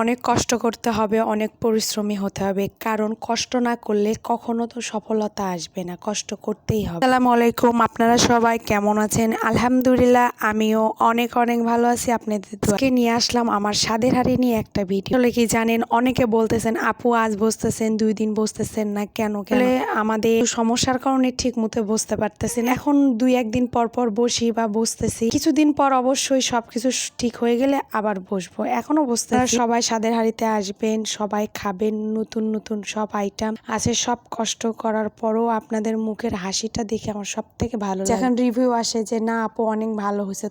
অনেক কষ্ট করতে হবে, অনেক পরিশ্রমী হতে হবে, কারণ কষ্ট না করলে কখনো তো সফলতা আসবে না। কষ্ট করতেই হবে। আসসালামু আলাইকুম, আপনারা সবাই কেমন আছেন? আলহামদুলিল্লাহ, আমিও অনেক অনেক ভালো আছি। আপনাদের দোয়াকে নিয়ে আসলাম আমার স্বাদের হাঁড়ি নিয়ে একটা ভিডিও। আসলে কি জানেন, অনেকে বলতেছেন আপু আজ বসতেছেন, 2 দিন বসতেছেন না কেন? আমাদের সমস্যার কারণে ঠিক মতো বসতে পারতেছেন। এখন 2-1 দিন পর পর বসি বা বসতেছি, কিছুদিন পর অবশ্যই সবকিছু ঠিক হয়ে গেলে আবার বসবো। এখনো বসতে সবাই স্বাদের হাঁড়িতে আসবেন, সবাই খাবেন, নতুন নতুন সব আইটেম আছে। সব কষ্ট করার পরও আপনাদের মুখের হাসিটা দেখে আমার সব থেকে ভালো লাগে। যখন রিভিউ আসে যে না আপু অনেক ভালো হয়েছে,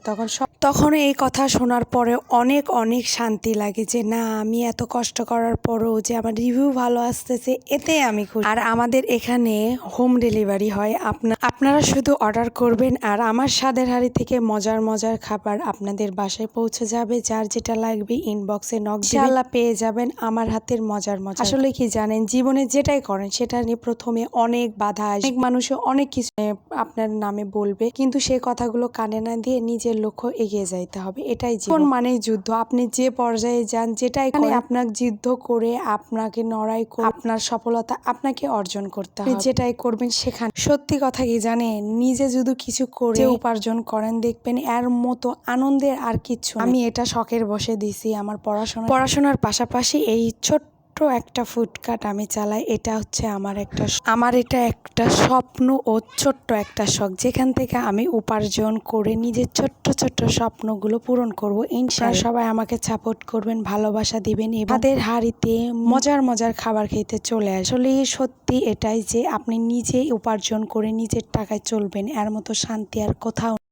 তখন এই কথা শোনার পরে অনেক অনেক শান্তি লাগে যে না, আমি এত কষ্ট করার পরও যে আমার রিভিউ ভালো আসতেছে, এতে আমি খুশি। আর আমাদের এখানে হোম ডেলিভারি হয়। আপনারা শুধু অর্ডার করবেন আর আমার স্বাদের হাঁড়ি থেকে মজার মজার খাবার আপনাদের বাসায় পৌঁছে যাবে। যার যেটা লাগবে ইনবক্সে নক দিবেন, ইনশাআল্লাহ পেয়ে যাবেন আমার হাতের মজার মজা। আসলে কি জানেন, জীবনে যেটাই করেন সেটা নিয়ে প্রথমে অনেক বাধা আসবে, অনেক মানুষে অনেক কিছু আপনার নামে বলবে, কিন্তু সেই কথাগুলো কানে না দিয়ে নিজের লক্ষ্য এগিয়ে যাইতে হবে। এটাই জীবন মানেই যুদ্ধ। আপনি যে পর্যায়ে যান, যেটাই করেন, আপনাকে যুদ্ধ করে, আপনাকে লড়াই করে আপনার সফলতা আপনাকে অর্জন করতে হবে। যেটাই করবেন সেখানে সত্যি কথা কি জানেন, নিজে যদি কিছু করে উপার্জন করেন, দেখবেন এর মতো আনন্দের আর কিছু নেই। আমি এটা শখের বসে দিছি। আমার পড়াশোনার পাশাপাশি এই ছোট্ট একটা ফুডকার্ট আমি চালাই। এটা হচ্ছে আমার এটা একটা স্বপ্ন ও ছোট্ট একটা শখ, যেখান থেকে আমি উপার্জন করে নিজের ছোট্ট ছোট্ট স্বপ্নগুলো পূরণ করব। ইনশাআল্লাহ সবাই আমাকে সাপোর্ট করবেন, ভালোবাসা দিবেন, স্বাদের হাঁড়িতে মজার মজার খাবার খেতে চলে আসলে সত্যি এটাই যে আপনি নিজেই উপার্জন করে নিজের টাকায় চলবেন, এর মতো শান্তি আর কোথাও